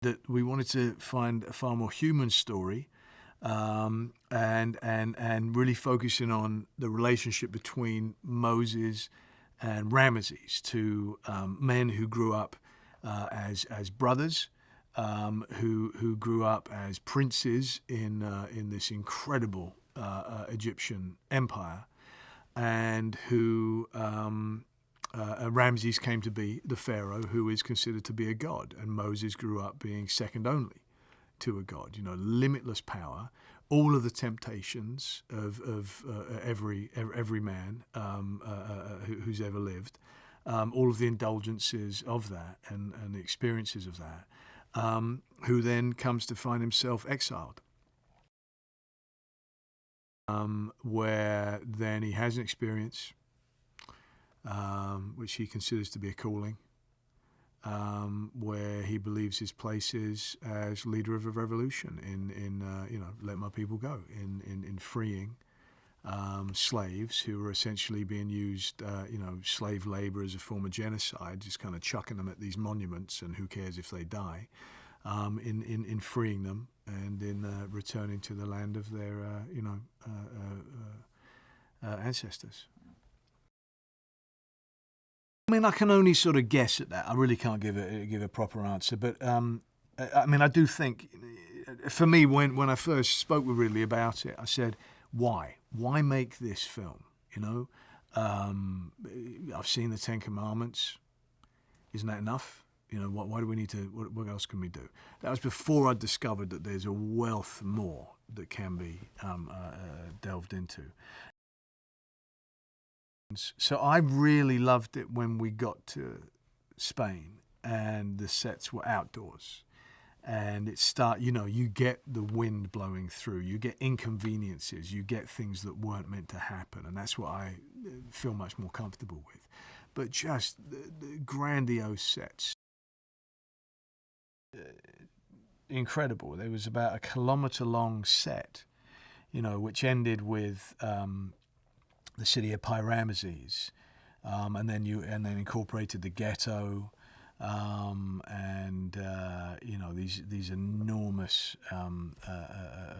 That we wanted to find a far more human story, and really focusing on the relationship between Moses and Ramesses, two men who grew up as brothers, who grew up as princes in this incredible Egyptian empire, and who Ramses came to be the pharaoh who is considered to be a god, and Moses grew up being second only to a god. You know, limitless power, all of the temptations of every man who's ever lived, all of the indulgences of that and the experiences of that, who then comes to find himself exiled. Where then he has an experience which he considers to be a calling, where he believes his place is as leader of a revolution in let my people go, in freeing slaves who were essentially being used, slave labor as a form of genocide, just kind of chucking them at these monuments, and who cares if they die, in freeing them and in returning to the land of their, ancestors. I mean, I can only sort of guess at that. I really can't give a proper answer. But I mean, I do think, for me, when I first spoke with Ridley about it, I said, why? Why make this film? You know, I've seen the Ten Commandments. Isn't that enough? You know, why do we need to? What else can we do? That was before I discovered that there's a wealth more that can be delved into. So I really loved it when we got to Spain and the sets were outdoors, and you get the wind blowing through, you get inconveniences, you get things that weren't meant to happen, and that's what I feel much more comfortable with. But just the grandiose sets, incredible. There was about a kilometre-long set, which ended with the city of Ramesses, and then incorporated the ghetto, and these enormous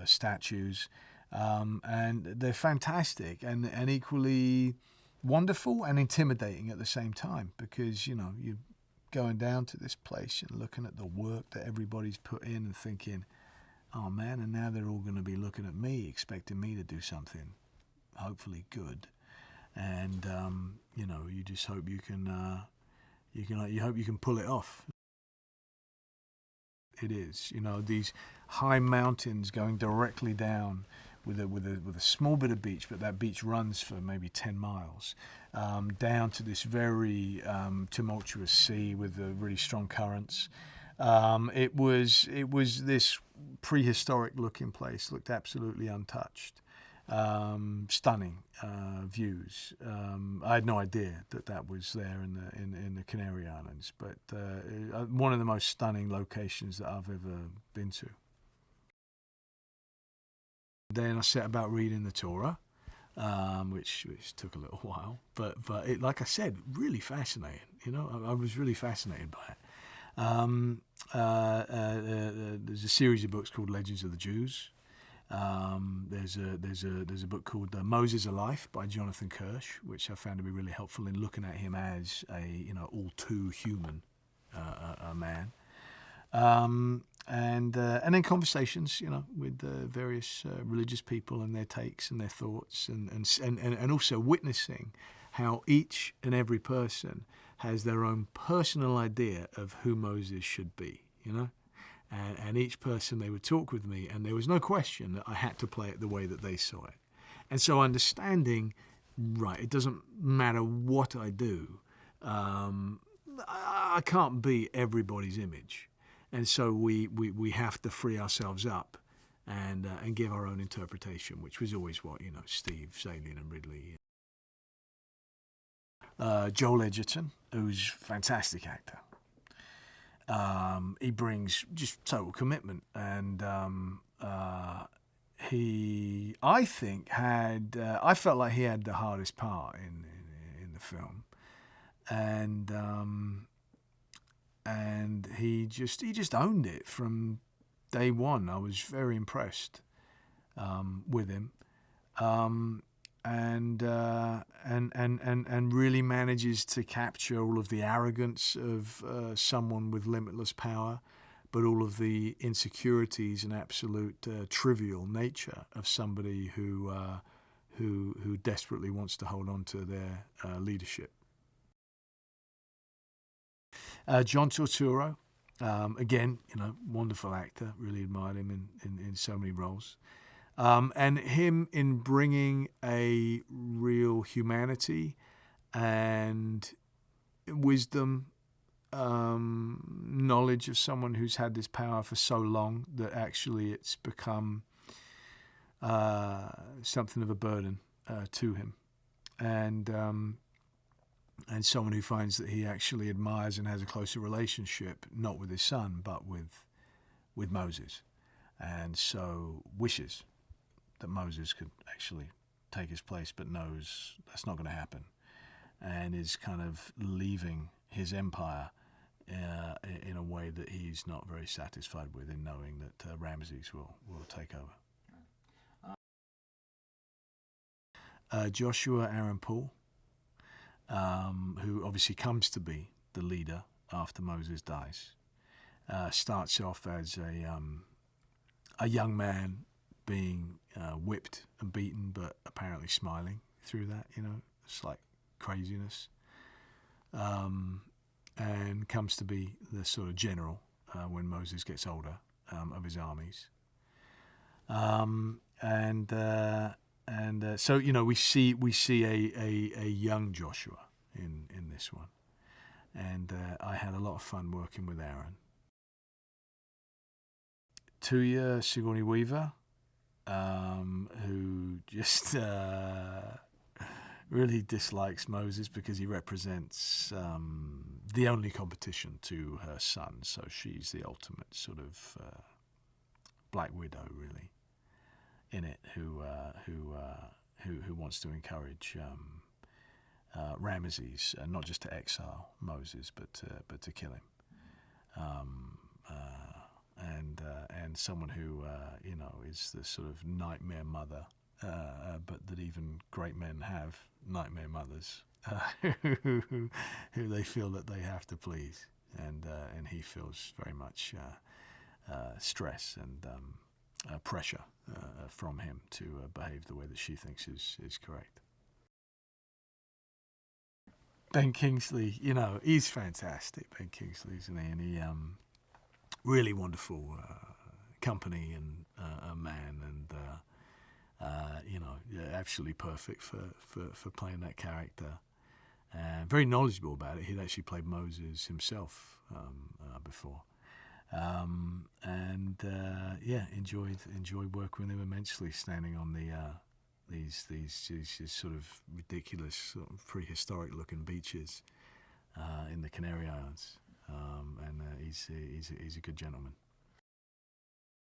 statues, and they're fantastic and equally wonderful and intimidating at the same time, because you're going down to this place and looking at the work that everybody's put in and thinking, oh man, and now they're all going to be looking at me, expecting me to do something hopefully good, and you just hope you can pull it off. It is, these high mountains going directly down with a small bit of beach, but that beach runs for maybe 10 miles down to this very tumultuous sea with really strong currents. It was this prehistoric looking place, looked absolutely untouched. Stunning views. I had no idea that was there in the Canary Islands, but one of the most stunning locations that I've ever been to. Then I set about reading the Torah, which took a little while, but it, like I said, really fascinating. I was really fascinated by it. There's a series of books called Legends of the Jews. There's a book called Moses: A Life by Jonathan Kirsch, which I found to be really helpful in looking at him as a all too human man, and then conversations with various religious people and their takes and their thoughts, and also witnessing how each and every person has their own personal idea of who Moses should be. And each person, they would talk with me, and there was no question that I had to play it the way that they saw it. And so understanding, right, it doesn't matter what I do, I can't be everybody's image. And so we have to free ourselves up and give our own interpretation, which was always what, Steve, Zalian and Ridley. Joel Edgerton, who's a fantastic actor. He brings just total commitment, and I felt like he had the hardest part in the film, and and he just owned it from day one. I was very impressed with him, and really manages to capture all of the arrogance of someone with limitless power, but all of the insecurities and absolute trivial nature of somebody who desperately wants to hold on to their leadership. John Turturro, again, wonderful actor. Really admired him in so many roles. And him in bringing a real humanity and wisdom, knowledge of someone who's had this power for so long that actually it's become something of a burden to him. And someone who finds that he actually admires and has a closer relationship, not with his son, but with Moses. And so wishes that Moses could actually take his place, but knows that's not going to happen, and is kind of leaving his empire in a way that he's not very satisfied with, in knowing that Ramses will take over. Joshua Aaron Paul, who obviously comes to be the leader after Moses dies, starts off as a young man being whipped and beaten, but apparently smiling through that, it's like craziness, and comes to be the sort of general when Moses gets older of his armies, so we see a young Joshua in this one, and I had a lot of fun working with Aaron. Tuya Sigourney Weaver, who just really dislikes Moses because he represents the only competition to her son. So she's the ultimate sort of Black Widow, really, in it, who wants to encourage Ramesses not just to exile Moses, but to kill him. And someone who is the sort of nightmare mother, but that even great men have nightmare mothers who they feel that they have to please, and he feels very much stress and pressure from him to behave the way that she thinks is correct. Ben Kingsley, he's fantastic. Ben Kingsley, isn't he? And he really wonderful company and a man, and absolutely perfect for playing that character. And very knowledgeable about it. He'd actually played Moses himself before, enjoyed working with him immensely, standing on these sort of ridiculous, sort of prehistoric looking beaches in the Canary Islands, and he's a good gentleman.